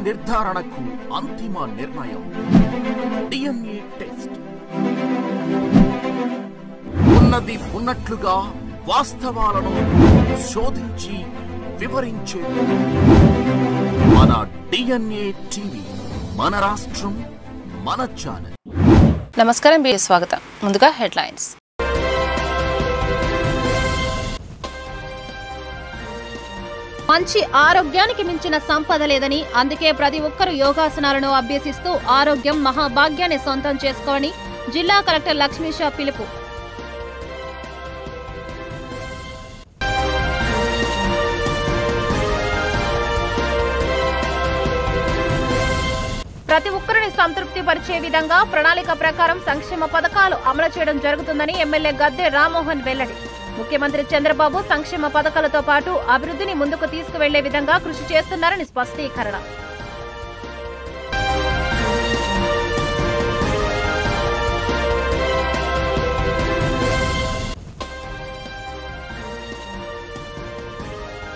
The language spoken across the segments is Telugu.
నిర్ధారణకు అంతిమ నిర్ణయం DNA టెస్ట్. ఉన్నది ఉన్నట్లుగా వాస్తవాలను శోధించి వివరించే మన DNA టీవీ, మన రాష్ట్రం, మన ఛానల్. నమస్కారం, స్వాగతం. ముందుగా హెడ్లైన్స్. మంచి ఆరోగ్యానికి మించిన సంపద లేదని, అందుకే ప్రతి ఒక్కరూ యోగాసనాలను అభ్యసిస్తూ ఆరోగ్యం మహాభాగ్యాన్ని సొంతం చేసుకోవాలని జిల్లా కలెక్టర్ లక్ష్మీషా పిలుపు. ప్రతి ఒక్కరిని సంతృప్తి పరిచే విధంగా ప్రణాళిక ప్రకారం సంక్షేమ పథకాలు అమలు చేయడం జరుగుతుందని ఎమ్మెల్యే గద్దె రామ్మోహన్ వెల్లడి. ముఖ్యమంత్రి చంద్రబాబు సంక్షేమ పథకాలతో పాటు అభివృద్ధిని ముందుకు తీసుకువెళ్లే విధంగా కృషి చేస్తున్నారని స్పష్టీకరణ.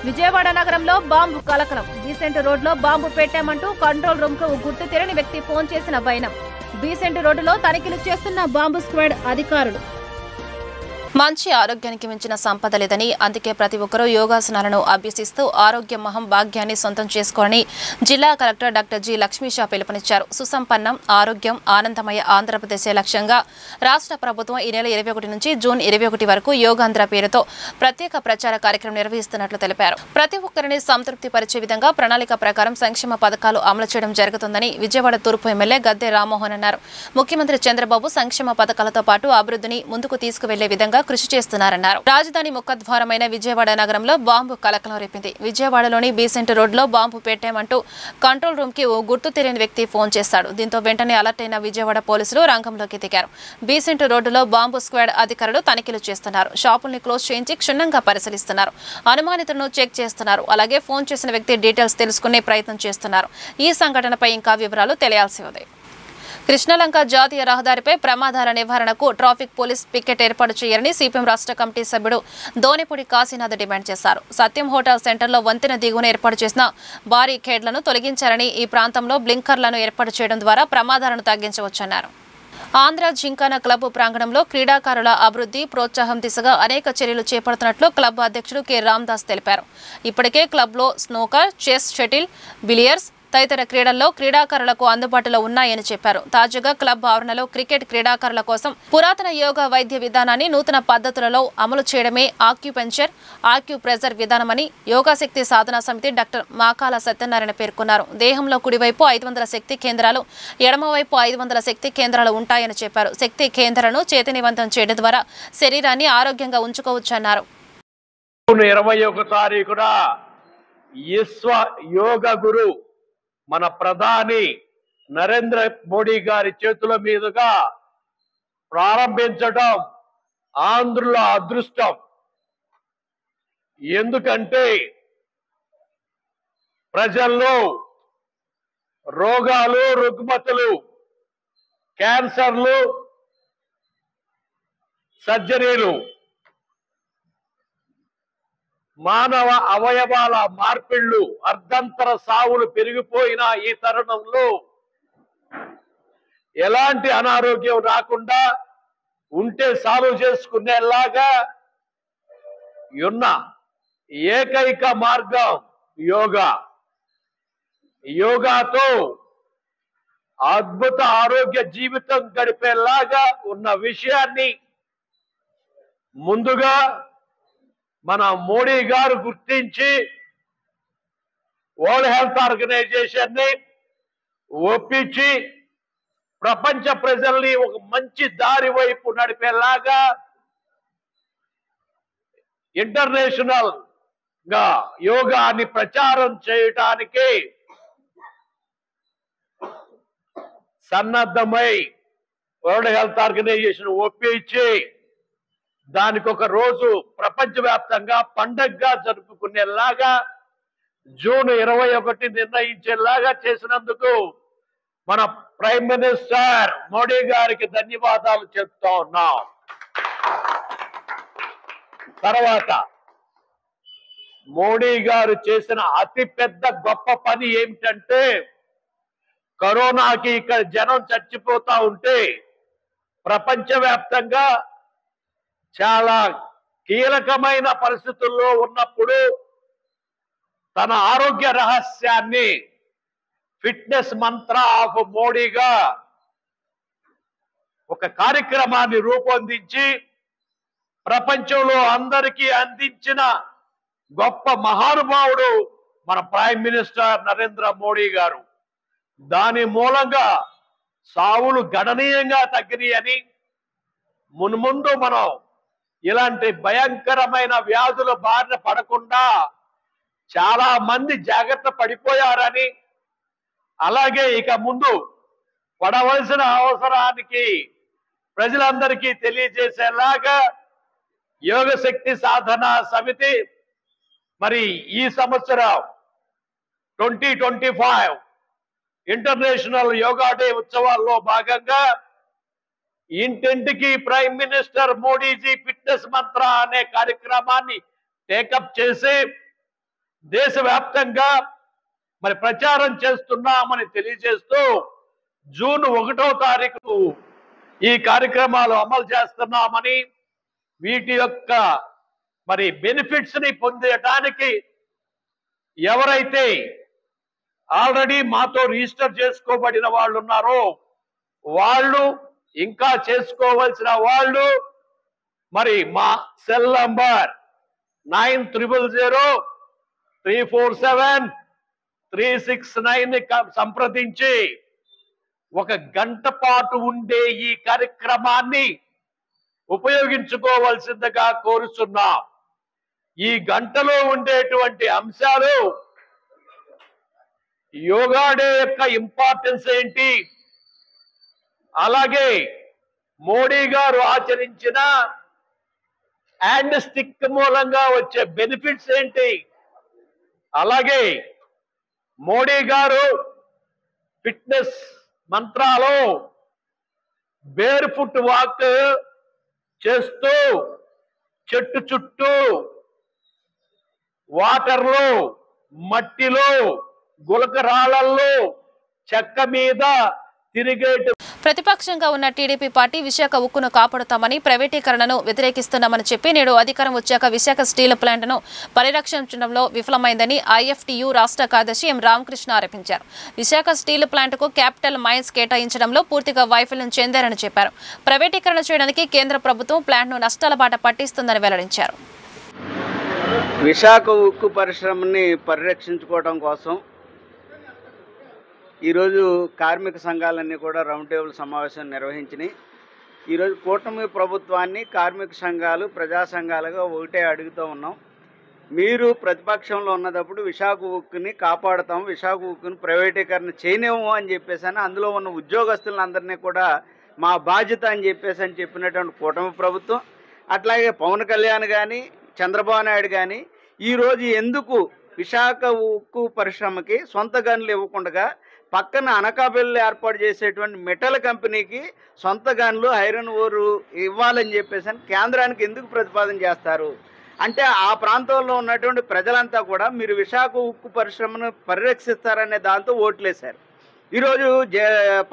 విజయవాడ నగరంలో బాంబు కలకలం. బీసెంట్ రోడ్లో బాంబు పెట్టామంటూ కంట్రోల్ రూమ్ కు గుర్తు తెలియని వ్యక్తి ఫోన్ చేసిన వైనం. బీసెంట్ రోడ్డులో తనిఖీలు చేస్తున్న బాంబు స్క్వాడ్ అధికారులు. మంచి ఆరోగ్యానికి మించిన సంపద లేదని, అందుకే ప్రతి ఒక్కరూ యోగాసనాలను అభ్యసిస్తూ ఆరోగ్యం మహాభాగ్యాన్ని సొంతం చేసుకోవాలని జిల్లా కలెక్టర్ డాక్టర్ జి లక్ష్మీషా పిలుపునిచ్చారు. సుసంపన్నం, ఆరోగ్యం, ఆనందమయ ఆంధ్రప్రదేశ్ లక్ష్యంగా రాష్ట్ర ప్రభుత్వం ఈ నెల 21 నుంచి జూన్ 21 వరకు యోగాంధ్ర పేరుతో ప్రత్యేక ప్రచార కార్యక్రమం నిర్వహిస్తున్నట్లు తెలిపారు. ప్రతి ఒక్కరిని సంతృప్తి పరిచే విధంగా ప్రణాళిక ప్రకారం సంక్షేమ పథకాలు అమలు చేయడం జరుగుతుందని విజయవాడ తూర్పు ఎమ్మెల్యే గద్దె రామ్మోహన్ అన్నారు. ముఖ్యమంత్రి చంద్రబాబు సంక్షేమ పథకాలతో పాటు అభివృద్ధిని ముందుకు తీసుకువెళ్లే విధంగా కృషి చేస్తున్నారన్నారు. రాజధాని ముఖద్వారమైన విజయవాడ నగరంలో బాంబు కలకలం రేపింది. విజయవాడలోని బీసెంట్ రోడ్లో బాంబు పెట్టామంటూ కంట్రోల్ రూమ్ కి ఓ గుర్తు తెలియని వ్యక్తి ఫోన్ చేశాడు. దీంతో వెంటనే అలర్ట్ అయిన విజయవాడ పోలీసులు రంగంలోకి దిగారు. బీసెంట్ రోడ్డులో బాంబు స్క్వాడ్ అధికారులు తనిఖీలు చేస్తున్నారు. షాపుల్ని క్లోజ్ చేయించి క్షుణ్ణంగా పరిశీలిస్తున్నారు. అనుమానితులను చెక్ చేస్తున్నారు. అలాగే ఫోన్ చేసిన వ్యక్తి డీటెయిల్స్ తెలుసుకునే ప్రయత్నం చేస్తున్నారు. ఈ సంఘటనపై ఇంకా వివరాలు తెలియాల్సి ఉంది. కృష్ణలంక జాతీయ రహదారిపై ప్రమాదాల నివారణకు ట్రాఫిక్ పోలీస్ పికెట్ ఏర్పాటు చేయాలని సిపిఎం రాష్ట్ర కమిటీ సభ్యుడు దోనిపూడి కాశీనాథ్ డిమాండ్ చేశారు. సత్యం హోటల్ సెంటర్లో వంతెన దిగువన ఏర్పాటు చేసిన భారీ ఖేడ్లను తొలగించారని, ఈ ప్రాంతంలో బ్లింకర్లను ఏర్పాటు చేయడం ద్వారా ప్రమాదాలను తగ్గించవచ్చన్నారు. ఆంధ్ర జింకానా క్లబ్ ప్రాంగణంలో క్రీడాకారుల అభివృద్ధి, ప్రోత్సాహం దిశగా అనేక చర్యలు చేపడుతున్నట్లు క్లబ్ అధ్యక్షుడు కె రామ్దాస్ తెలిపారు. ఇప్పటికే క్లబ్లో స్నూకర్, చెస్, షటిల్, బిలియర్డ్స్ తదితర క్రీడల్లో క్రీడాకారులకు అందుబాటులో ఉన్నాయని చెప్పారు. తాజాగా క్లబ్ ఆవరణలో క్రికెట్ క్రీడాకారుల కోసం పురాతన యోగా వైద్య విధానాన్ని నూతన పద్ధతులలో అమలు చేయడమే ఆక్యుపెంచర్, ఆక్యుప్రెజర్ విధానమని యోగాశక్తి సాధనా సమితి డాక్టర్ మాకాల సత్యనారాయణ పేర్కొన్నారు. దేహంలో కుడివైపు 500 శక్తి కేంద్రాలు, ఎడమవైపు 500 శక్తి కేంద్రాలు ఉంటాయని చెప్పారు. శక్తి కేంద్రాలను చైతన్యవంతం చేయడం ద్వారా శరీరాన్ని ఆరోగ్యంగా ఉంచుకోవచ్చన్నారు. 21 తారీఖున యోగ గురు మన ప్రధాని నరేంద్ర మోడీ గారి చేతుల మీదుగా ప్రారంభించడం ఆంధ్రుల అదృష్టం. ఎందుకంటే ప్రజల్లో రోగాలు, రుగ్మతలు, క్యాన్సర్లు, సర్జరీలు, మానవ అవయవాల మార్పిళ్లు, అర్ధంతర సావులు పెరిగిపోయిన ఈ తరుణంలో ఎలాంటి అనారోగ్యం రాకుండా ఉంటే సాల్వ్ చేసుకునేలాగా ఉన్న ఏకైక మార్గం యోగా. యోగాతో అద్భుత ఆరోగ్య జీవితం గడిపేలాగా ఉన్న విషయాన్ని ముందుగా మన మోడీ గారు గుర్తించి వరల్డ్ హెల్త్ ఆర్గనైజేషన్ ని ఒప్పించి ప్రపంచ ప్రజల్ని ఒక మంచి దారి వైపు నడిపేలాగా ఇంటర్నేషనల్ గా యోగాని ప్రచారం చేయటానికి సన్నద్ధమై వరల్డ్ హెల్త్ ఆర్గనైజేషన్ ఒప్పించి దానికి ఒక రోజు ప్రపంచవ్యాప్తంగా పండగగా జరుపుకునేలాగా జూన్ 21 నిర్ణయించేలాగా చేసినందుకు మన ప్రైమ్ మినిస్టర్ మోడీ గారికి ధన్యవాదాలు చెప్తా ఉన్నాం. తర్వాత మోడీ గారు చేసిన అతి పెద్ద గొప్ప పని ఏమిటంటే, కరోనాకి ఇక్కడ జనం చచ్చిపోతా ఉంటే ప్రపంచవ్యాప్తంగా చాలా కీలకమైన పరిస్థితుల్లో ఉన్నప్పుడు తన ఆరోగ్య రహస్యాన్ని ఫిట్నెస్ మంత్ర ఆఫ్ మోడీగా ఒక కార్యక్రమాన్ని రూపొందించి ప్రపంచంలో అందరికీ అందించిన గొప్ప మహానుభావుడు మన ప్రైమ్ మినిస్టర్ నరేంద్ర మోడీ గారు. దాని మూలంగా సావులు గణనీయంగా తగ్గినాయని, మున్ముందు మనం ఇలాంటి భయంకరమైన వ్యాధుల బారిన పడకుండా చాలా మంది జాగ్రత్త పడిపోయారని, అలాగే ఇక ముందు పడవలసిన అవసరానికి ప్రజలందరికీ తెలియజేసేలాగా యోగ శక్తి సాధన సమితి మరి ఈ సంవత్సరం 2025 ఇంటర్నేషనల్ యోగా డే ఉత్సవాల్లో భాగంగా ఇంటింటికి ప్రైమ్ మినిస్టర్ మోడీజీ ఫిట్నెస్ మంత్ర అనే కార్యక్రమాన్ని టేకప్ చేసి దేశవ్యాప్తంగా మరి ప్రచారం చేస్తున్నామని తెలియజేస్తూ జూన్ 1వ తారీఖు ఈ కార్యక్రమాలు అమలు చేస్తున్నామని, వీటి యొక్క మరి బెనిఫిట్స్ ని పొందడానికి ఎవరైతే ఆల్రెడీ మాతో రిజిస్టర్ చేసుకోబడిన వాళ్ళు ఉన్నారో వాళ్ళు, ఇంకా చేసుకోవాల్సిన వాళ్ళు మరి మా సెల్ నంబర్ 9003473669 సంప్రదించి 1 గంట పాటు ఉండే ఈ కార్యక్రమాన్ని ఉపయోగించుకోవాల్సిందిగా కోరుచున్నాం. ఈ గంటలో ఉండేటువంటి అంశాలు యోగా డే యొక్క ఇంపార్టెన్స్ ఏంటి, అలాగే మోడీ గారు ఆచరించిన హ్యాండ్ స్టిక్ మూలంగా వచ్చే బెనిఫిట్స్ ఏంటి, అలాగే మోడీ గారు ఫిట్నెస్ మంత్రాలో బేర్ ఫుట్ వాక్ చేస్తూ చెట్టు చుట్టూ వాటర్లో, మట్టిలో, గులకరాళ్ళల్లో, చెక్క మీద తిరిగేటు. ప్రతిపక్షంగా ఉన్న టీడీపీ పార్టీ విశాఖ ఉక్కును కాపాడుతామని, ప్రైవేటీకరణను వ్యతిరేకిస్తున్నామని చెప్పి నేడు అధికారం వచ్చాక విశాఖ స్టీల్ ప్లాంట్ను పరిరక్షించడంలో విఫలమైందని ఐఎఫ్టీయూ రాష్ట్ర కార్యదర్శి ఎం రామకృష్ణ ఆరోపించారు. విశాఖ స్టీల్ ప్లాంట్కు క్యాపిటల్ మైన్స్ కేటాయించడంలో పూర్తిగా వైఫల్యం చెందారని చెప్పారు. ప్రైవేటీకరణ చేయడానికి కేంద్ర ప్రభుత్వం ప్లాంట్ను నష్టాల బాట పట్టిస్తుందని వెల్లడించారు. విశాఖ ఉక్కు పరిశ్రమని పరిరక్షించుకోవడం కోసం ఈరోజు కార్మిక సంఘాలన్నీ కూడా రౌండ్ టేబుల్ సమావేశం నిర్వహించినాయి. ఈరోజు కూటమి ప్రభుత్వాన్ని కార్మిక సంఘాలు, ప్రజా సంఘాలుగా ఒకటే అడుగుతూ ఉన్నాం. మీరు ప్రతిపక్షంలో ఉన్నప్పుడు విశాఖ ఉక్కుని కాపాడుతాం, విశాఖ ఉక్కుని ప్రైవేటీకరణ చేయనివ్వము అని చెప్పేసి అందులో ఉన్న ఉద్యోగస్తులందరినీ కూడా మా బాధ్యత అని చెప్పినటువంటి కూటమి ప్రభుత్వం, అట్లాగే పవన్ కళ్యాణ్ కానీ చంద్రబాబు నాయుడు కానీ ఈరోజు ఎందుకు విశాఖ ఉక్కు పరిశ్రమకి సొంత గనులు ఇవ్వకుండా పక్కన అనకాపల్లిలో ఏర్పాటు చేసేటువంటి మెటల్ కంపెనీకి సొంత గనులు, ఐరన్ ఓరు ఇవ్వాలని చెప్పేసి కేంద్రానికి ఎందుకు ప్రతిపాదన చేస్తారు అంటే, ఆ ప్రాంతంలో ఉన్నటువంటి ప్రజలంతా కూడా మీరు విశాఖ ఉక్కు పరిశ్రమను పరిరక్షిస్తారనే దాంతో ఓట్లేశారు. ఈరోజు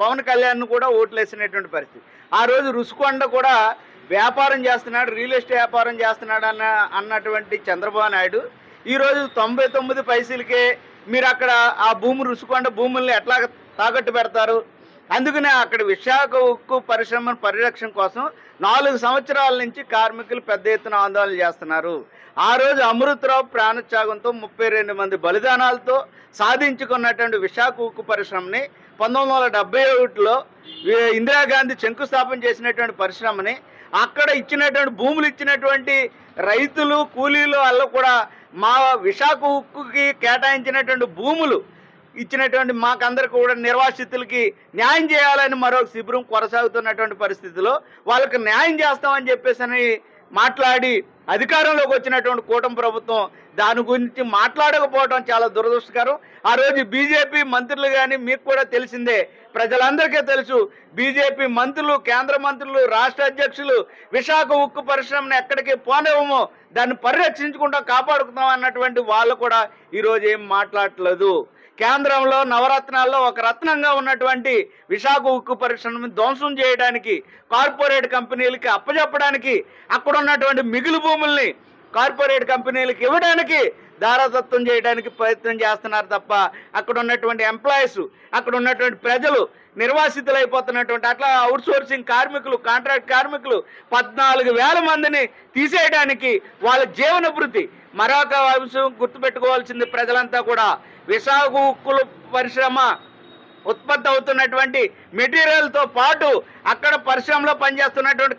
పవన్ కళ్యాణ్ కూడా ఓట్లేసినటువంటి పరిస్థితి. ఆ రోజు రుషికొండ కూడా వ్యాపారం చేస్తున్నాడు, రియల్ ఎస్టేట్ వ్యాపారం చేస్తున్నాడు అన్నటువంటి చంద్రబాబు నాయుడు ఈరోజు 99 పైసలకే మీరు అక్కడ ఆ భూమి రుషికొండ భూముల్ని ఎట్లా తాకట్టు పెడతారు? అందుకనే అక్కడ విశాఖ ఉక్కు పరిశ్రమ పరిరక్షణ కోసం 4 సంవత్సరాల నుంచి కార్మికులు పెద్ద ఎత్తున ఆందోళన చేస్తున్నారు. ఆ రోజు అమృతరావు ప్రాణత్యాగంతో 32 మంది బలిదానాలతో సాధించుకున్నటువంటి విశాఖ ఉక్కు పరిశ్రమని 1971లో ఇందిరాగాంధీ శంకుస్థాపన చేసినటువంటి పరిశ్రమని అక్కడ ఇచ్చినటువంటి భూములు ఇచ్చినటువంటి రైతులు, కూలీలు వాళ్ళు కూడా మా విశాఖ ఉక్కుకి కేటాయించినటువంటి భూములు ఇచ్చినటువంటి మాకందరికి కూడా నిర్వాసితులకి న్యాయం చేయాలని మరొక శిబిరం కొనసాగుతున్నటువంటి పరిస్థితిలో వాళ్ళకి న్యాయం చేస్తామని చెప్పేసి మాట్లాడి అధికారంలోకి వచ్చినటువంటి కూటమి ప్రభుత్వం దాని గురించి మాట్లాడకపోవడం చాలా దురదృష్టకరం. ఆ రోజు బీజేపీ మంత్రులు కానీ మీకు కూడా తెలిసిందే, ప్రజలందరికీ తెలుసు. బీజేపీ మంత్రులు, కేంద్ర మంత్రులు, రాష్ట్ర అధ్యక్షులు విశాఖ ఉక్కు పరిశ్రమను ఎక్కడికి పోనివ్వమో దాన్ని పరిరక్షించుకుంటూ కాపాడుకుందాం అన్నటువంటి వాళ్ళు కూడా ఈరోజు ఏం మాట్లాడట్లేదు. కేంద్రంలో నవరత్నాల్లో ఒక రత్నంగా ఉన్నటువంటి విశాఖ ఉక్కు పరిశ్రమను ధ్వంసం చేయడానికి, కార్పొరేట్ కంపెనీలకి అప్పచెప్పడానికి, అక్కడ ఉన్నటువంటి మిగులు భూముల్ని కార్పొరేట్ కంపెనీలకు ఇవ్వడానికి దారాదత్తం చేయడానికి ప్రయత్నం చేస్తున్నారు తప్ప అక్కడ ఉన్నటువంటి ఎంప్లాయీస్, అక్కడ ఉన్నటువంటి ప్రజలు నిర్వాసితులైపోతున్నటువంటి అట్లా అవుట్సోర్సింగ్ కార్మికులు, కాంట్రాక్ట్ కార్మికులు 14,000 మందిని తీసేయడానికి వాళ్ళ జీవన భృతి. మరొక అంశం గుర్తుపెట్టుకోవాల్సింది ప్రజలంతా కూడా, విశాఖ ఉక్కుల పరిశ్రమ ఉత్పత్తి అవుతున్నటువంటి మెటీరియల్తో పాటు అక్కడ పరిశ్రమలో పనిచేస్తున్నటువంటి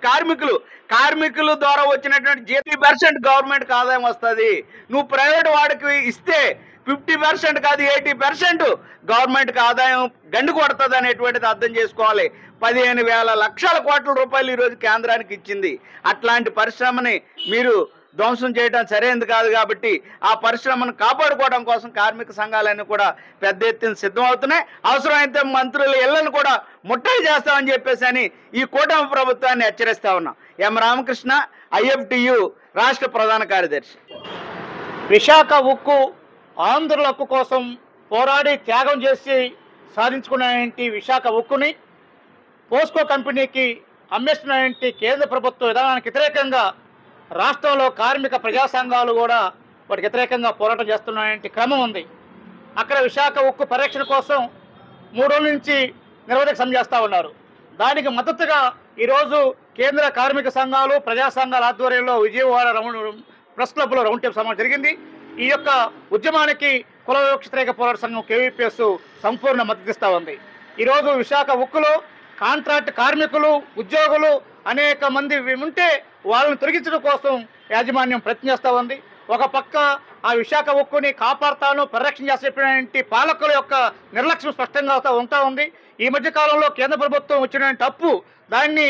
కార్మికులు ద్వారా వచ్చినటువంటి 80% గవర్నమెంట్కి ఆదాయం వస్తుంది. నువ్వు ప్రైవేట్ వాడికి ఇస్తే 50% కాదు 80% గవర్నమెంట్కి ఆదాయం గండు కొడుతుంది అనేటువంటిది అర్థం చేసుకోవాలి. 15,000 లక్షల కోట్ల రూపాయలు ఈరోజు కేంద్రానికి ఇచ్చింది. అట్లాంటి పరిశ్రమని మీరు ధ్వంసం చేయడం సరైనది కాదు. కాబట్టి ఆ పరిశ్రమను కాపాడుకోవడం కోసం కార్మిక సంఘాలన్నీ కూడా పెద్ద ఎత్తున సిద్ధమవుతున్నాయి. అవసరమైతే మంత్రుల ఇళ్లను కూడా ముట్టడి చేస్తామని చెప్పేసి అని ఈ కూటమి ప్రభుత్వాన్ని హెచ్చరిస్తా ఉన్నాం. ఎం రామకృష్ణ, IFTU రాష్ట్ర ప్రధాన కార్యదర్శి. విశాఖ ఉక్కు ఆంధ్రుల హక్కు కోసం పోరాడి త్యాగం చేసి సాధించుకున్నటువంటి విశాఖ ఉక్కుని పోస్కో కంపెనీకి అమ్మేస్తున్నటువంటి కేంద్ర ప్రభుత్వ విధానానికి వ్యతిరేకంగా రాష్ట్రంలో కార్మిక ప్రజా సంఘాలు కూడా వాటికి వ్యతిరేకంగా పోరాటం చేస్తున్నటువంటి క్రమం ఉంది. అక్కడ విశాఖ ఉక్కు పరిరక్షణ కోసం 3 రోజుల నుంచి నిరవధిక సమ్మె చేస్తూ ఉన్నారు. దానికి మద్దతుగా ఈరోజు కేంద్ర కార్మిక సంఘాలు, ప్రజా సంఘాల ఆధ్వర్యంలో విజయవాడ ప్రెస్ క్లబ్లో రౌండ్ టేబుల్ సమావేశం జరిగింది. ఈ యొక్క ఉద్యమానికి కుల వివక్ష వ్యతిరేక పోరాట సంఘం KVPS సంపూర్ణ మద్దతిస్తూ ఉంది. ఈరోజు విశాఖ ఉక్కులో కాంట్రాక్ట్ కార్మికులు, ఉద్యోగులు అనేక మంది ఉంటే వాళ్ళని తొలగించడం కోసం యాజమాన్యం ప్రయత్నం చేస్తూ ఉంది. ఒక పక్క ఆ విశాఖ ఉక్కుని కాపాడుతాను, పరిరక్షణ చేసేటువంటి పాలకుల యొక్క నిర్లక్ష్యం స్పష్టంగా ఉంటా ఉంది. ఈ మధ్య కాలంలో కేంద్ర ప్రభుత్వం వచ్చిన అప్పు దాన్ని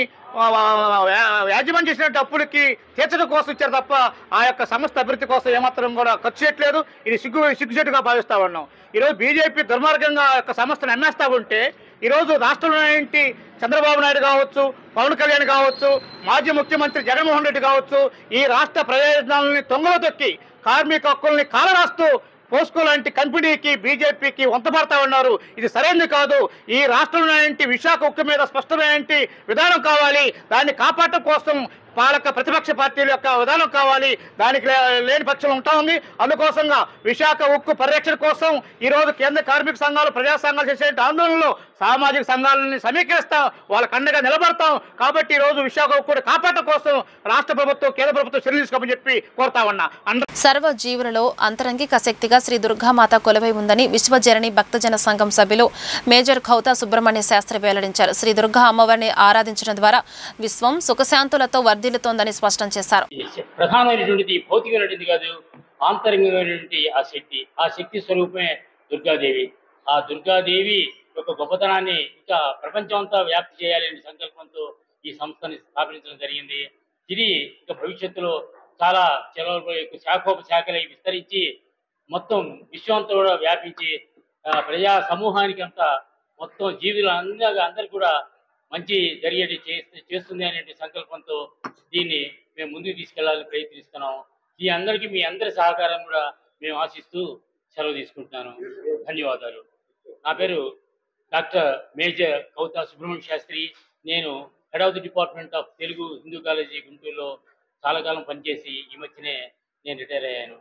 యాజమాన్యం చేసిన అప్పులకి తీర్చడం కోసం ఇచ్చారు తప్ప ఆ యొక్క సంస్థ అభివృద్ధి కోసం ఏమాత్రం కూడా ఖర్చు చేయట్లేదు. ఇది సిగ్గుచేటుగా భావిస్తా ఉన్నాం. ఈరోజు బీజేపీ దుర్మార్గంగా ఆ యొక్క సంస్థను అమ్మేస్తా ఉంటే ఈరోజు రాష్ట్రంలో ఏంటి చంద్రబాబు నాయుడు కావచ్చు, పవన్ కళ్యాణ్ కావచ్చు, మాజీ ముఖ్యమంత్రి జగన్మోహన్ రెడ్డి కావచ్చు, ఈ రాష్ట్ర ప్రయోజనాలని తొంగలో తొక్కి కార్మిక హక్కుల్ని కాలరాస్తూ పోస్కో లాంటి కంపెనీకి, బీజేపీకి వంతపడతా ఉన్నారు. ఇది సరైనది కాదు. ఈ రాష్ట్రంలో విశాఖ ఉక్కు మీద స్పష్టమైన విధానం కావాలి. దాన్ని కాపాడటం కోసం పాలక ప్రతిపక్ష పార్టీల యొక్క విధానం కావాలి. దానికి లేని పక్షం ఉంటా ఉంది. అందుకోసంగా విశాఖ ఉక్కు పరిరక్షణ కోసం ఈరోజు కేంద్ర కార్మిక సంఘాలు, ప్రజా సంఘాలు చేసే ఆందోళనలో సామాజిక సంఘాలని సమీకరిస్తాం, వాళ్ళకు అండగా నిలబడతాం. కాబట్టి ఈరోజు విశాఖ ఉక్కుని కాపాడటం కోసం రాష్ట్ర ప్రభుత్వం, కేంద్ర ప్రభుత్వం చర్యలు తీసుకోమని చెప్పి కోరుతా ఉన్నా. సర్వ జీవులలో అంతరంగిక శక్తిగా శ్రీ దుర్గామాత కొలువై ఉందని విశ్వజనని భక్తజన సంఘం సభ్యులు మేజర్ ఖౌతా సుబ్రహ్మణ్య శాస్త్రి వెల్లడించారు. శ్రీ దుర్గా అమ్మవారిని ఆరాధించడం ద్వారా విశ్వం సుఖశాంతులతో వర్ధిల్లుతోందని స్పష్టం చేశారు. ప్రధానమైనటువంటిది భౌతికమైనటువంటిది కాదు, ఆంతరంగికమైనటువంటి ఆ శక్తి స్వరూపమే దుర్గాదేవి. ఆ దుర్గాదేవి యొక్క గొప్పతనాన్ని ఇంకా ప్రపంచం అంతా వ్యాప్తి చేయాలనే సంకల్పంతో ఈ సంస్థని స్థాపించడం జరిగింది. ఇది ఇంకా భవిష్యత్తులో చాలా శాఖోపశాఖలై విస్తరించి మొత్తం విశ్వంతో కూడా వ్యాపించి ప్రజా సమూహానికి అంతా మొత్తం జీవులు అందరికీ కూడా మంచి జరిగేది చేస్తుంది అనే సంకల్పంతో దీన్ని మేము ముందుకు తీసుకెళ్లాలని ప్రయత్నిస్తున్నాం. ఈ అందరికీ మీ అందరి సహకారం కూడా మేము ఆశిస్తూ సెలవు తీసుకుంటున్నాను. ధన్యవాదాలు. నా పేరు డాక్టర్ మేజర్ ఖౌతా సుబ్రహ్మణ్య శాస్త్రి. నేను head of the department of Telugu Hindu college గుంటూరులో చాలా కాలం పనిచేసి ఈ మధ్యనే నేను రిటైర్ అయ్యాను.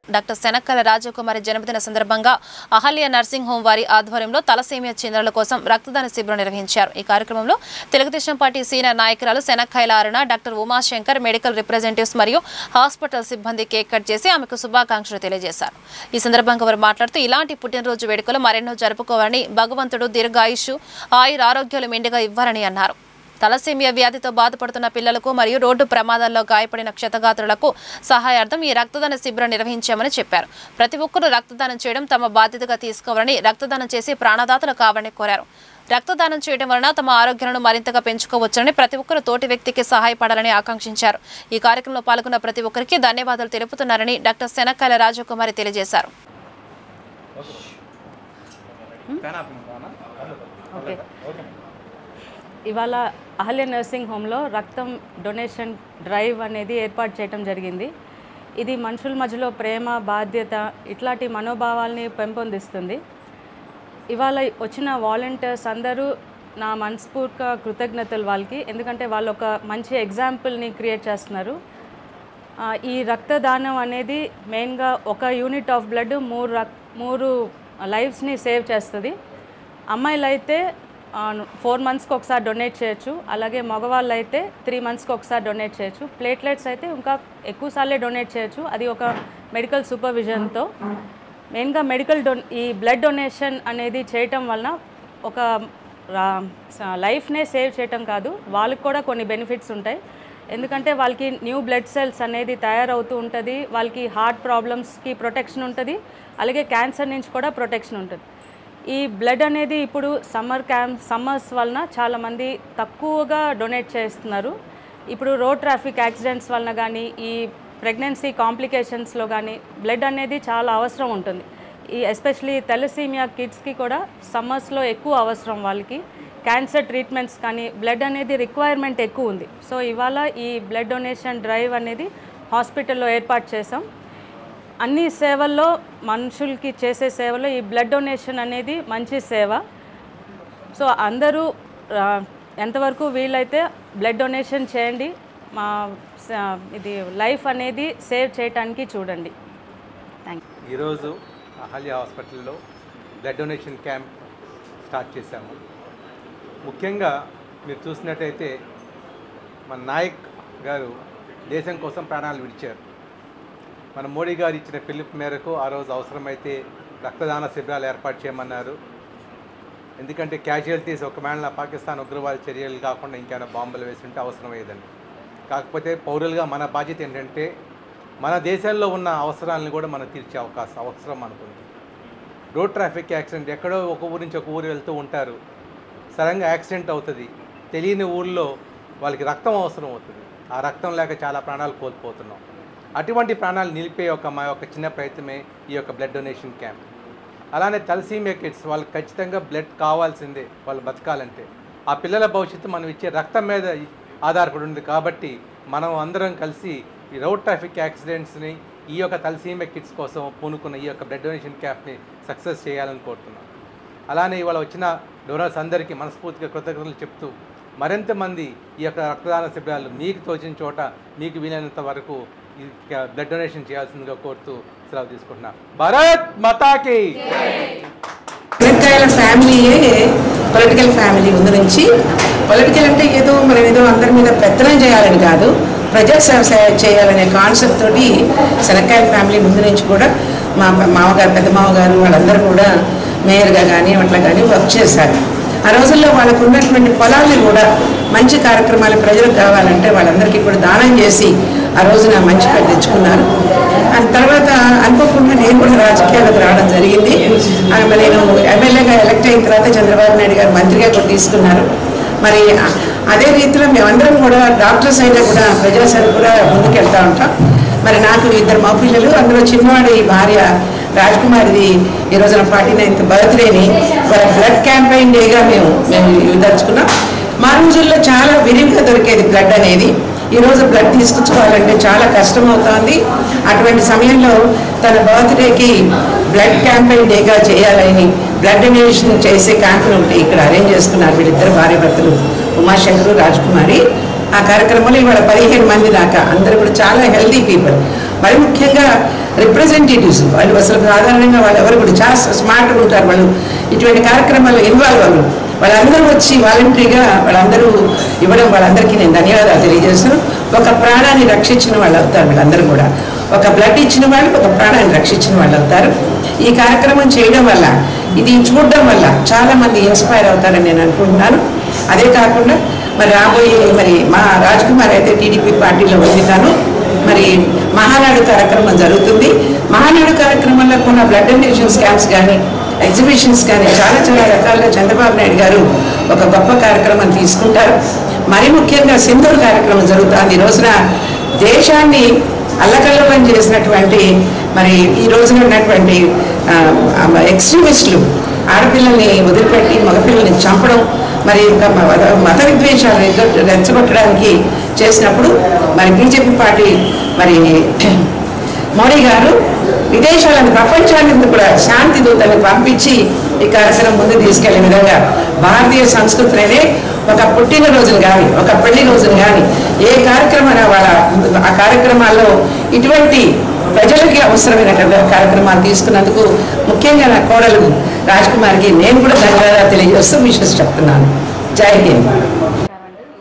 డాక్టర్ శనక్కల రాజకుమారి జన్మదిన సందర్భంగా అహల్య నర్సింగ్ హోం వారి ఆధ్వర్యంలో తలసేమియా చెందినల కోసం రక్తదాన శిబిరం నిర్వహించారు. ఈ కార్యక్రమంలో తెలుగుదేశం పార్టీ సీనియర్ నాయకురాలు శనక్కైల అరుణ, డాక్టర్ ఉమాశంకర్, మెడికల్ రిప్రజెంటేటివ్స్ మరియు హాస్పిటల్ సిబ్బంది కేక్ కట్ చేసి ఆమెకు శుభాకాంక్షలు తెలియజేశారు. ఈ సందర్భంగా వారు మాట్లాడుతూ ఇలాంటి పుట్టినరోజు వేడుకలు మరెన్నో జరుపుకోవాలని, భగవంతుడు దీర్ఘాయుష్, ఆరోగ్యాలు మెండుగా ఇవ్వాలని అన్నారు. తలసేమియా వ్యాధితో బాధపడుతున్న పిల్లలకు మరియు రోడ్డు ప్రమాదాల్లో గాయపడిన క్షతగాత్రులకు సహాయార్థం ఈ రక్తదాన శిబిరం నిర్వహించామని చెప్పారు. ప్రతి ఒక్కరూ రక్తదానం చేయడం తమ బాధ్యతగా తీసుకోవాలని, రక్తదానం చేసి ప్రాణదాతలు కావాలని కోరారు. రక్తదానం చేయడం వలన తమ ఆరోగ్యాలను మరింతగా పెంచుకోవచ్చని, ప్రతి ఒక్కరూ తోటి వ్యక్తికి సహాయపడాలని ఆకాంక్షించారు. ఈ కార్యక్రమంలో పాల్గొన్న ప్రతి ఒక్కరికి ధన్యవాదాలు తెలుపుతున్నారని డాక్టర్ శనక్కల రాజకుమారి తెలియజేశారు. ఓకే. ఇవాళ అహల్య నర్సింగ్ హోమ్లో రక్తం డొనేషన్ డ్రైవ్ అనేది ఏర్పాటు చేయడం జరిగింది. ఇది మనుషుల మధ్యలో ప్రేమ, బాధ్యత ఇట్లాంటి మనోభావాల్ని పెంపొందిస్తుంది. ఇవాళ వచ్చిన వాలంటీర్స్ అందరూ నా మనస్ఫూర్తిగా కృతజ్ఞతలు వాళ్ళకి, ఎందుకంటే వాళ్ళు ఒక మంచి ఎగ్జాంపుల్ని క్రియేట్ చేస్తున్నారు. ఈ రక్తదానం అనేది మెయిన్గా ఒక యూనిట్ ఆఫ్ బ్లడ్ మూడు లైఫ్స్ని సేవ్ చేస్తుంది. అమ్మాయిలు అయితే 4 మంత్స్కి ఒకసారి డొనేట్ చేయొచ్చు, అలాగే మగవాళ్ళు అయితే 3 మంత్స్కి ఒకసారి డొనేట్ చేయొచ్చు. ప్లేట్లెట్స్ అయితే ఇంకా ఎక్కువసార్లే డొనేట్ చేయొచ్చు, అది ఒక మెడికల్ సూపర్విజన్తో. మెయిన్గా ఈ బ్లడ్ డొనేషన్ అనేది చేయటం వలన ఒక లైఫ్నే సేవ్ చేయటం కాదు, వాళ్ళకి కూడా కొన్ని బెనిఫిట్స్ ఉంటాయి. ఎందుకంటే వాళ్ళకి న్యూ బ్లడ్ సెల్స్ అనేది తయారవుతూ ఉంటుంది, వాళ్ళకి హార్ట్ ప్రాబ్లమ్స్కి ప్రొటెక్షన్ ఉంటుంది, అలాగే క్యాన్సర్ నుంచి కూడా ప్రొటెక్షన్ ఉంటుంది. ఈ బ్లడ్ అనేది ఇప్పుడు సమ్మర్స్ వలన చాలామంది తక్కువగా డొనేట్ చేస్తున్నారు. ఇప్పుడు రోడ్ ట్రాఫిక్ యాక్సిడెంట్స్ వలన కానీ, ఈ ప్రెగ్నెన్సీ కాంప్లికేషన్స్లో కానీ బ్లడ్ అనేది చాలా అవసరం ఉంటుంది. ఈ ఎస్పెషలీ థాలసీమియా కిడ్స్కి కూడా సమ్మర్స్లో ఎక్కువ అవసరం. వాళ్ళకి క్యాన్సర్ ట్రీట్మెంట్స్ కానీ బ్లడ్ అనేది రిక్వైర్మెంట్ ఎక్కువ ఉంది. సో ఇవాళ ఈ బ్లడ్ డొనేషన్ డ్రైవ్ అనేది హాస్పిటల్లో ఏర్పాటు చేసాం. అన్ని సేవల్లో, మనుషులకి చేసే సేవలో ఈ బ్లడ్ డొనేషన్ అనేది మంచి సేవ. సో అందరూ ఎంతవరకు వీలైతే బ్లడ్ డొనేషన్ చేయండి, ఇది లైఫ్ అనేది సేవ్ చేయడానికి చూడండి. Thank you. ఈరోజు అహల్య హాస్పిటల్లో బ్లడ్ డొనేషన్ క్యాంప్ స్టార్ట్ చేశాము. ముఖ్యంగా మీరు చూసినట్టయితే మన నాయక్ గారు దేశం కోసం ప్రాణాలు విడిచారు. మన మోడీ గారు ఇచ్చిన పిలుపు మేరకు ఆ రోజు అవసరమైతే రక్తదాన శిబిరాలు ఏర్పాటు చేయమన్నారు. ఎందుకంటే క్యాజువాలిటీస్ ఒకవేళ పాకిస్తాన్ ఉగ్రవాద చర్యలు కాకుండా ఇంకేమైనా బాంబులు వేసి ఉంటే అవసరమయ్యేదండి. కాకపోతే పౌరులుగా మన బాధ్యత ఏంటంటే మన దేశాల్లో ఉన్న అవసరాలను కూడా మనం తీర్చే అవసరం అనుకుంది. రోడ్ ట్రాఫిక్ యాక్సిడెంట్ ఎక్కడో ఒక ఊరు నుంచి ఒక ఊరు వెళ్తూ ఉంటారు, సడన్గా యాక్సిడెంట్ అవుతుంది, తెలియని ఊళ్ళో వాళ్ళకి రక్తం అవసరం అవుతుంది. ఆ రక్తం లేక చాలా ప్రాణాలు కోల్పోతున్నాం. అటువంటి ప్రాణాలు నిలిపే మా యొక్క చిన్న ప్రయత్నమే ఈ యొక్క బ్లడ్ డొనేషన్ క్యాంప్. అలానే థాలసీమియా కిడ్స్ వాళ్ళకి ఖచ్చితంగా బ్లడ్ కావాల్సిందే వాళ్ళు బతకాలంటే. ఆ పిల్లల భవిష్యత్తు మనం ఇచ్చే రక్తం మీద ఆధారపడి ఉంది. కాబట్టి మనం అందరం కలిసి ఈ రోడ్ ట్రాఫిక్ యాక్సిడెంట్స్ని ఈ యొక్క థాలసీమియా కిడ్స్ కోసం పూనుకున్న ఈ యొక్క బ్లడ్ డొనేషన్ క్యాంప్ని సక్సెస్ చేయాలని కోరుతున్నాం. అలానే ఇవాళ వచ్చిన డోనర్స్ అందరికీ మనస్ఫూర్తిగా కృతజ్ఞతలు చెప్తూ మరింత మంది ఈ యొక్క రక్తదాన శిబిరాలు మీకు తోచిన చోట మీకు వీలైనంత వరకు ఈ బ్లడ్ డొనేషన్ చేయాల్సిందిగా కోరుతూ సెలవు తీసుకుంటున్నా. భారత్ మాతాకి. మునక్కాయల ఫ్యామిలీయే పొలిటికల్ ఫ్యామిలీ ముందు నుంచి. పొలిటికల్ అంటే మనం ఏదో అందరి మీద పెత్తనం చేయాలని కాదు, ప్రజా సేవ చేయాలనే కాన్సెప్ట్ తోటి శనక్కాయల ఫ్యామిలీ ముందు నుంచి కూడా మా మామగారు, పెద్ద మామగారు వాళ్ళందరూ కూడా మేయర్గా కానీ అట్లా కానీ వర్క్ చేశారు. ఆ రోజుల్లో వాళ్ళకు ఉన్నటువంటి పొలాలను కూడా మంచి కార్యక్రమాలు ప్రజలకు కావాలంటే వాళ్ళందరికీ కూడా దానం చేసి ఆ రోజున మంచి పేరు తెచ్చుకున్నారు. దాని తర్వాత అనుకోకుండా నేను కూడా రాజకీయాలకు రావడం జరిగింది. నేను ఎమ్మెల్యేగా ఎలక్ట్ అయిన తర్వాత చంద్రబాబు నాయుడు గారు మంత్రిగా కూడా తీసుకున్నారు. మరి అదే రీతిలో మేమందరం కూడా డాక్టర్స్ అయినా కూడా ప్రజాసేవ కూడా ముందుకెళ్తూ ఉంటాం. మరి నాకు 2 మగపిల్లలు, అందులో చిన్నవాడి భార్య రాజ్కుమారిది ఈ రోజున 49th బర్త్డేని వాళ్ళ బ్లడ్ క్యాంపెయిన్ డేగా మేము దర్చుకున్నాం. మా రోజుల్లో చాలా విరివిగా దొరికేది బ్లడ్ అనేది. ఈరోజు బ్లడ్ తీసుకొచ్చుకోవాలంటే చాలా కష్టం అవుతుంది. అటువంటి సమయంలో తన బర్త్డేకి బ్లడ్ క్యాంపెయిన్ డేగా చేయాలని బ్లడ్ డొనేషన్ చేసే క్యాంపులు ఒకటి ఇక్కడ అరేంజ్ చేసుకున్నారు వీళ్ళిద్దరు భార్య భర్తలు, ఉమాశంకరు, రాజ్కుమారి. ఆ కార్యక్రమంలో ఇవాళ 15 మంది దాకా అందరూ కూడా చాలా హెల్తీ పీపుల్. మరి ముఖ్యంగా రిప్రజెంటేటివ్స్ వాళ్ళు అసలు సాధారణంగా వాళ్ళు ఎవరు కూడా చాలా స్మార్ట్గా ఉంటారు. వాళ్ళు ఇటువంటి కార్యక్రమాల్లో ఇన్వాల్వ్ అవ్వరు. వాళ్ళందరూ వచ్చి వాలంటరీగా వాళ్ళందరూ ఇవ్వడం వాళ్ళందరికీ నేను ధన్యవాదాలు తెలియజేస్తాను. ఒక ప్రాణాన్ని రక్షించిన వాళ్ళు అవుతారు వీళ్ళందరూ కూడా. ఒక బ్లడ్ ఇచ్చిన వాళ్ళు ఒక ప్రాణాన్ని రక్షించిన వాళ్ళు అవుతారు. ఈ కార్యక్రమం చేయడం వల్ల, ఇది చూడడం వల్ల చాలామంది ఇన్స్పైర్ అవుతారని నేను అనుకుంటున్నాను. అదే కాకుండా మరి రాబోయే మా రాజ్కుమార్ అయితే టీడీపీ పార్టీలో వెళ్తాను. మరి మహానాడు కార్యక్రమం జరుగుతుంది. మహానాడు కార్యక్రమంలో కొన్ని బ్లడ్ డొనేషన్ క్యాంప్స్ కానీ ఎగ్జిబిషన్స్ కానీ చాలా రకాలుగా చంద్రబాబు నాయుడు గారు ఒక గొప్ప కార్యక్రమం తీసుకుంటారు. మరి ముఖ్యంగా సింధూర్ కార్యక్రమం జరుగుతుంది. ఈ రోజున దేశాన్ని అల్లకల్లోలం చేసినటువంటి మరి ఈ రోజున ఉన్నటువంటి ఎక్స్ట్రీమిస్టులు ఆడపిల్లల్ని వదిలిపెట్టి మగపిల్లల్ని చంపడం, మరి ఇంకా మత విద్వేషాలు రెచ్చగొట్టడానికి చేసినప్పుడు మరి బీజేపీ పార్టీ మరి మోడీ గారు విదేశాలను ప్రపంచానికి కూడా శాంతి దూతలను పంపించి ఈ కార్యక్రమం ముందు తీసుకెళ్లే విధంగా భారతీయ సంస్కృతినే ఒక పుట్టినరోజును కానీ ఒక పెళ్లి రోజును కానీ ఏ కార్యక్రమాన్ని వాళ్ళ ఆ కార్యక్రమాల్లో ఇటువంటి ప్రజలకి అవసరమైన కార్యక్రమాలు తీసుకున్నందుకు ముఖ్యంగా నా కోడలు రాజ్కుమార్కి నేను కూడా ధన్యవాదాలు తెలియజేస్తూ విషయం చెప్తున్నాను. జై హింద్.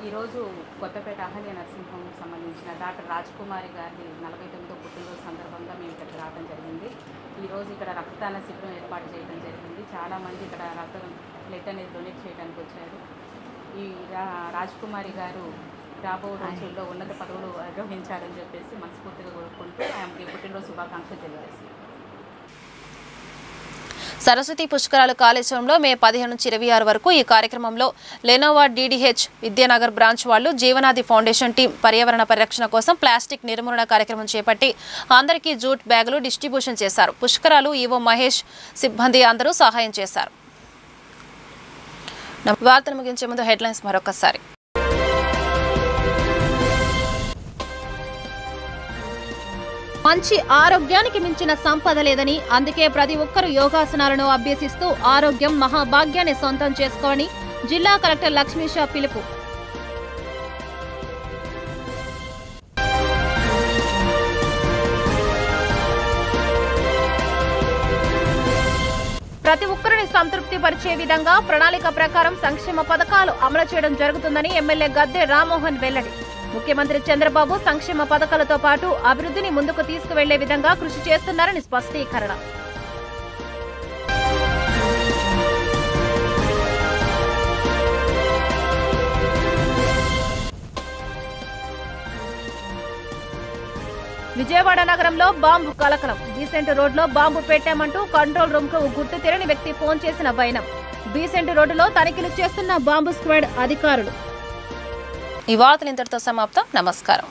ఈరోజు కొత్తపేట అహల్య నర్సింగ్ హోమ్ సంబంధించిన డాక్టర్ రాజ్కుమారి గారి 49వ పుట్టినరోజు సందర్భంగా మేము ఇక్కడికి రావడం జరిగింది. ఈరోజు ఇక్కడ రక్తదాన శిబిరం ఏర్పాటు చేయడం జరిగింది. చాలామంది ఇక్కడ రక్తం బ్లడ్ అనేది డొనేట్ చేయడానికి వచ్చారు. ఈ రాజ్కుమారి గారు రాబో రోజుల్లో ఉన్నత పదవులు అధిరోహించాలని చెప్పేసి మనస్ఫూర్తిగా కోరుకుంటూ ఆమెకి పుట్టినరోజు శుభాకాంక్షలు తెలియజేసి సరస్వతి పుష్కరాలు కాళేశ్వరంలో మే 15 నుంచి 26 వరకు ఈ కార్యక్రమంలో లెనోవా DDH విద్యానగర్ బ్రాంచ్ వాళ్ళు జీవనాది ఫౌండేషన్ టీం పర్యావరణ పరిరక్షణ కోసం ప్లాస్టిక్ నిర్మూలన కార్యక్రమం చేపట్టి అందరికీ జూట్ బ్యాగులు డిస్ట్రిబ్యూషన్ చేశారు. పుష్కరాలు ఈవో మహేష్ సిబ్బంది అందరూ సహాయం చేశారు. వార్తను ముగించే ముందు హెడ్లైన్స్ మరొకసారి. మంచి ఆరోగ్యానికి మించిన సంపద లేదని, అందుకే ప్రతి ఒక్కరూ యోగాసనాలను అభ్యసిస్తూ ఆరోగ్యం మహాభాగ్యాన్ని సొంతం చేసుకోవాలని జిల్లా కలెక్టర్ లక్ష్మీషా పిలుపు. ప్రతి ఒక్కరిని సంతృప్తి పరిచే విధంగా ప్రణాళిక ప్రకారం సంక్షేమ పథకాలు అమలు చేయడం జరుగుతుందని ఎమ్మెల్యే గద్దె రామ్మోహన్ వెల్లడి. ముఖ్యమంత్రి చంద్రబాబు సంక్షేమ పథకాలతో పాటు అభివృద్ధిని ముందుకు తీసుకువెళ్లే విధంగా కృషి చేస్తున్నారని స్పష్టీకరణ. విజయవాడ నగరంలో బాంబు కలకలం. బీసెంట్ రోడ్లో బాంబు పెట్టామంటూ కంట్రోల్ రూమ్ కు గుర్తు తెలియని వ్యక్తి ఫోన్ చేసిన వైనం. బీసెంట్ రోడ్డులో తనిఖీలు చేస్తున్న బాంబు స్క్వాడ్ అధికారులు. ఈ వార్తలు ఇంతటితో సమాప్తం. నమస్కారం.